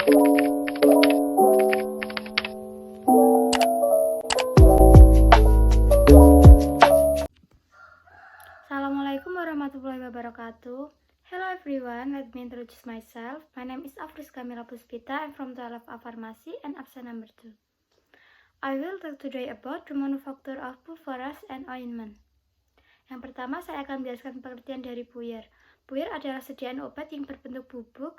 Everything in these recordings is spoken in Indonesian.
Assalamualaikum warahmatullahi wabarakatuh. Hello everyone, let me introduce myself. My name is Afris Kamila Puspita. I'm from 12 A Pharmacy and absen number 2. I will talk today about the manufacture of pulveras and ointment. Yang pertama, saya akan menjelaskan pengertian dari puyer. Puyer adalah sediaan obat yang berbentuk bubuk.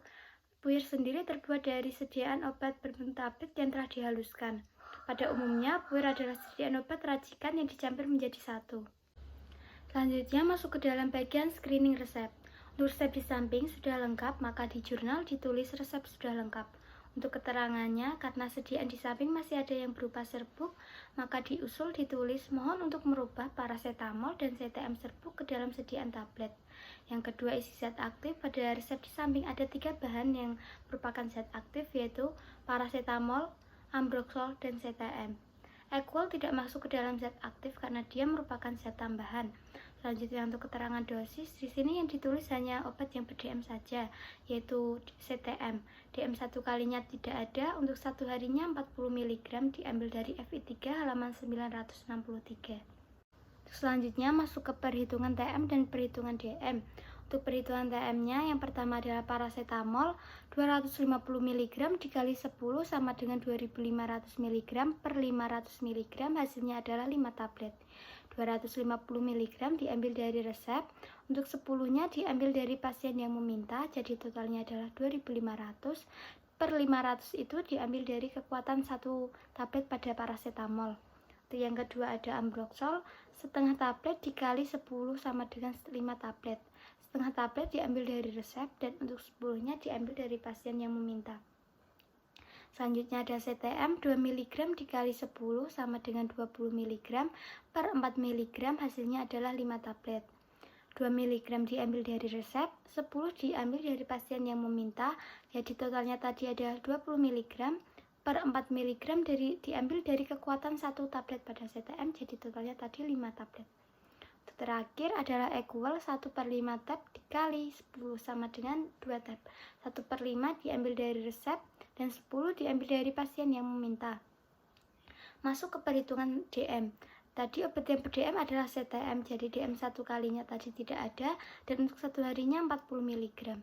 Puyer sendiri terbuat dari sediaan obat berbentuk tablet yang telah dihaluskan. Pada umumnya, puyer adalah sediaan obat racikan yang dicampur menjadi satu. Selanjutnya masuk ke dalam bagian screening resep. Untuk resep di samping sudah lengkap, maka di jurnal ditulis resep sudah lengkap. Untuk keterangannya, karena sediaan di samping masih ada yang berupa serbuk, maka di usul ditulis mohon untuk merubah paracetamol dan CTM serbuk ke dalam sediaan tablet. Yang kedua, isi zat aktif. Pada resep di samping ada 3 bahan yang merupakan zat aktif, yaitu paracetamol, ambroxol, dan CTM. Equal tidak masuk ke dalam zat aktif karena dia merupakan zat tambahan. Selanjutnya untuk keterangan dosis, di sini yang ditulis hanya obat yang ber-DM saja, yaitu CTM. DM 1 kalinya tidak ada, untuk 1 harinya 40 mg diambil dari FI3 halaman 963. Selanjutnya masuk ke perhitungan TM dan perhitungan DM. Untuk perhitungan TM-nya, yang pertama adalah paracetamol 250 mg dikali 10 sama dengan 2500 mg per 500 mg, hasilnya adalah 5 tablet. 250 mg diambil dari resep, untuk 10-nya diambil dari pasien yang meminta, jadi totalnya adalah 2500 per 500 itu diambil dari kekuatan 1 tablet pada paracetamol. Yang kedua ada ambroxol, setengah tablet dikali 10 sama dengan 5 tablet. Setengah tablet diambil dari resep dan untuk 10-nya diambil dari pasien yang meminta. Selanjutnya ada CTM 2 mg dikali 10 sama dengan 20 mg per 4 mg, hasilnya adalah 5 tablet. 2 mg diambil dari resep, 10 diambil dari pasien yang meminta, jadi totalnya tadi ada 20 mg per 4 mg diambil dari kekuatan 1 tablet pada CTM, jadi totalnya tadi 5 tablet. Terakhir adalah equal 1 per 5 tab dikali 10 sama dengan 2 tab. 1 per 5 diambil dari resep dan 10 diambil dari pasien yang meminta. Masuk ke perhitungan DM. Tadi obat yang ber-DM adalah CTM, jadi DM 1 kalinya tadi tidak ada, dan untuk 1 harinya 40 mg.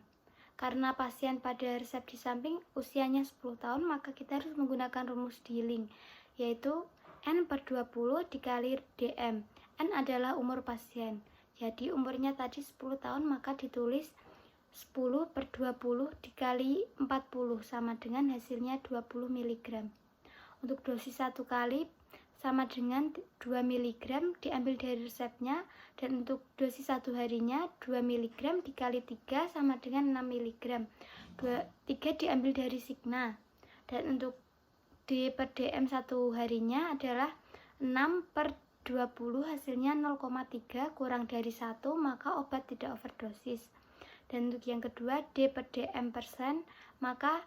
Karena pasien pada resep di samping usianya 10 tahun, maka kita harus menggunakan rumus dealing, yaitu N per 20 dikali DM. N adalah umur pasien, jadi umurnya tadi 10 tahun, maka ditulis 10 per 20 dikali 40 sama dengan hasilnya 20 mg. Untuk dosis 1 kali sama dengan 2 mg diambil dari resepnya, dan untuk dosis 1 harinya 2 mg dikali 3 sama dengan 6 mg. 3 diambil dari signa, dan untuk D per DM 1 harinya adalah 6 per 20, hasilnya 0,3 kurang dari 1, maka obat tidak overdosis. Dan untuk yang kedua D per DM persen, maka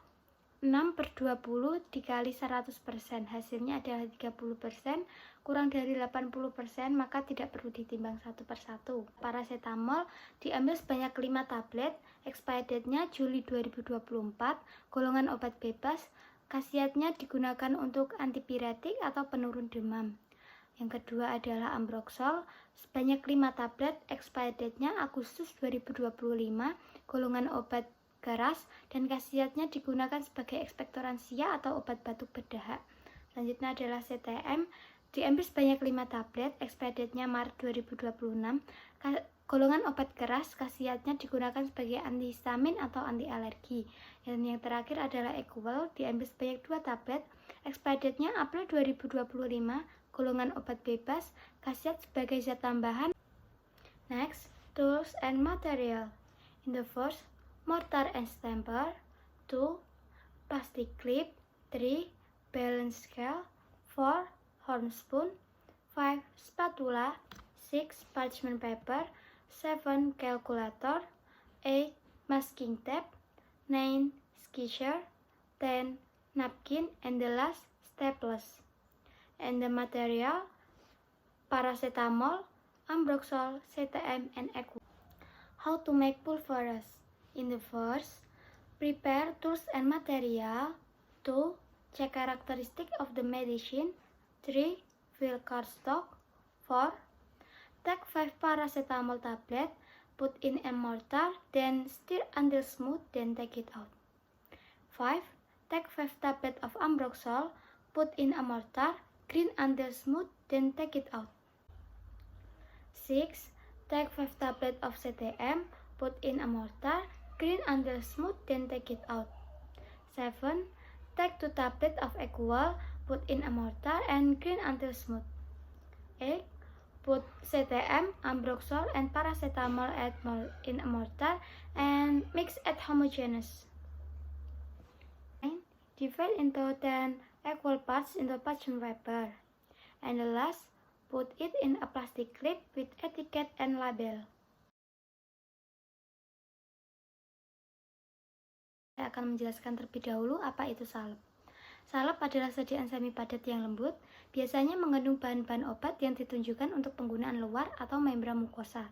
6 per 20 dikali 100%, hasilnya adalah 30%, kurang dari 80%, maka tidak perlu ditimbang satu per satu. Paracetamol diambil sebanyak 5 tablet, expired date-nya Juli 2024, golongan obat bebas, khasiatnya digunakan untuk antipiretik atau penurun demam. Yang kedua adalah ambroxol, sebanyak 5 tablet, expired date-nya Agustus 2025, golongan obat keras, dan khasiatnya digunakan sebagai ekspektoransia atau obat batuk berdahak. Selanjutnya adalah CTM, diambil sebanyak 5 tablet, expired date-nya Maret 2026, golongan obat keras, khasiatnya digunakan sebagai antihistamin atau anti alergi. Dan yang terakhir adalah equal, diambil sebanyak 2 tablet, expired date-nya April 2025, golongan obat bebas, khasiat sebagai zat tambahan. Next, tools and material. In the first, mortar and stamper. 2, plastic clip. 3, balance scale. 4, horn spoon. 5, spatula. 6, parchment paper. 7, calculator. 8, masking tape. 9, skisher. 10, napkin, and the last, staples. And the material, paracetamol, ambroxol, CTM, and equal. How to make pulveras? In the first, Prepare tools and material. 2. Check characteristic of the medicine. 3. Fill cardstock. 4. Take 5 paracetamol tablet, put in a mortar, then stir until smooth, then take it out. 5. Take 5 tablets of ambroxol, put in a mortar, grind until smooth, then take it out. 6. Take 5 tablets of CTM, put in a mortar, grind until smooth, then take it out. 7. Take 2 tablets of equal, put in a mortar and grind until smooth. 8. Put CTM, ambroxol, and paracetamol in a mortar and mix it homogeneous. 9. Divide into 10 equal parts into parchment paper. And the last, put it in a plastic clip with etiquette and label. Saya akan menjelaskan terlebih dahulu apa itu salep. Salep adalah sediaan semi padat yang lembut, biasanya mengandung bahan-bahan obat yang ditunjukkan untuk penggunaan luar atau membran mukosa.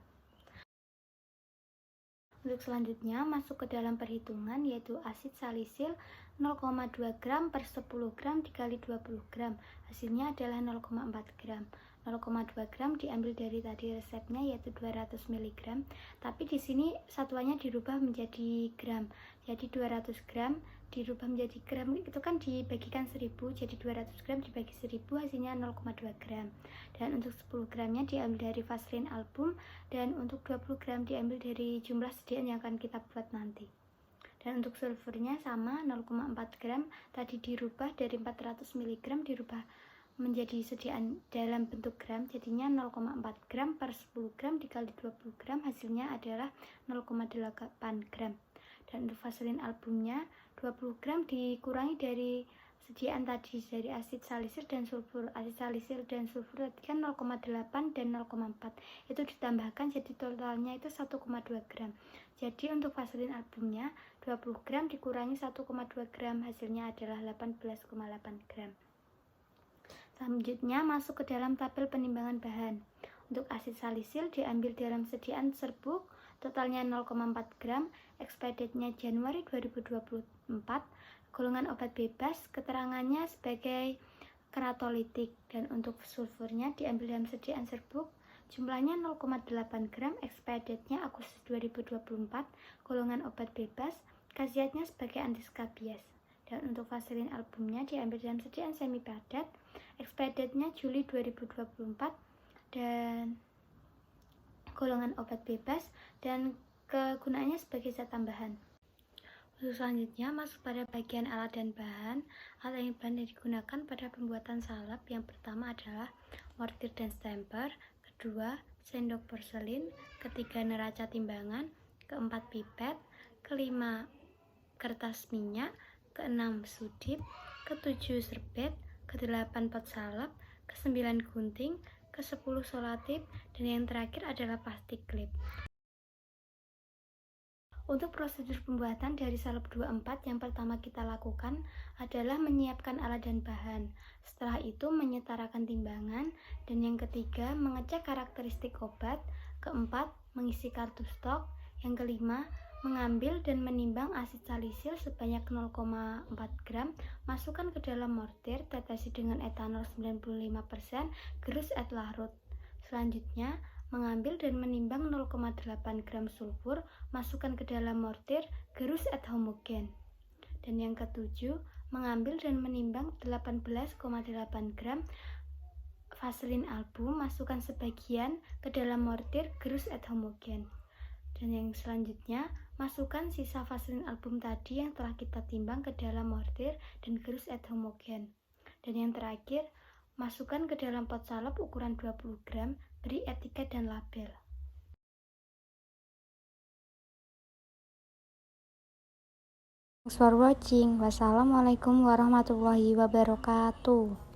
Untuk selanjutnya masuk ke dalam perhitungan, yaitu asid salisil 0,2 gram per 10 gram dikali 20 gram. Hasilnya adalah 0,4 gram. 0,2 gram diambil dari tadi resepnya, yaitu 200 mg. Tapi di sini satuannya dirubah menjadi gram. Jadi 200 gram dirubah menjadi gram, itu kan dibagikan 1000, jadi 200 gram dibagi 1000 hasilnya 0,2 gram. Dan untuk 10 gramnya diambil dari vaselin album, dan untuk 20 gram diambil dari jumlah sediaan yang akan kita buat nanti. Dan untuk sulfurnya sama, 0,4 gram tadi dirubah dari 400 mg dirubah menjadi sediaan dalam bentuk gram, jadinya 0,4 gram per 10 gram dikali 20 gram hasilnya adalah 0,8 gram. Dan untuk vaselin albumnya 20 gram dikurangi dari sediaan tadi dari asid salisil dan sulfur. Asid salisil dan sulfur tadi kan 0,8 dan 0,4, itu ditambahkan jadi totalnya itu 1,2 gram. Jadi untuk vaselin albumnya 20 gram dikurangi 1,2 gram hasilnya adalah 18,8 gram. Selanjutnya masuk ke dalam tabel penimbangan bahan. Untuk asid salisil diambil dalam sediaan serbuk, totalnya 0,4 gram, expediednya Januari 2024, golongan obat bebas, keterangannya sebagai keratolitik. Dan untuk sulfurnya diambil dalam sediaan serbuk, jumlahnya 0,8 gram, expediednya Agustus 2024, golongan obat bebas, khasiatnya sebagai antiskabies. Dan untuk vaselin albumnya diambil dalam sediaan semi padat, expediednya Juli 2024, dan golongan obat bebas, dan kegunaannya sebagai zat tambahan. Untuk selanjutnya masuk pada bagian alat dan bahan. Alat dan bahan yang digunakan pada pembuatan salep, yang pertama adalah mortir dan stamper, kedua sendok porselin, ketiga neraca timbangan, keempat pipet, kelima kertas minyak, keenam sudip, ketujuh serbet, kedelapan pot salep, kesembilan gunting, ke-10 solatip, dan yang terakhir adalah plastik klip. Untuk prosedur pembuatan dari salep 24, yang pertama kita lakukan adalah menyiapkan alat dan bahan. Setelah itu menyetarakan timbangan, dan yang ketiga mengecek karakteristik obat, keempat mengisi kartu stok, yang kelima mengambil dan menimbang asid salisil sebanyak 0,4 gram, masukkan ke dalam mortir, tetesi dengan etanol 95%, gerus et larut. Selanjutnya, mengambil dan menimbang 0,8 gram sulfur, masukkan ke dalam mortir, gerus et homogen. Dan yang ketujuh, mengambil dan menimbang 18,8 gram vaselin album, masukkan sebagian ke dalam mortir, gerus et homogen. Dan yang selanjutnya, masukkan sisa vaselin album tadi yang telah kita timbang ke dalam mortir dan gerus et homogen. Dan yang terakhir, masukkan ke dalam pot salep ukuran 20 gram, beri etiket dan label. Thanks for watching. Wassalamualaikum warahmatullahi wabarakatuh.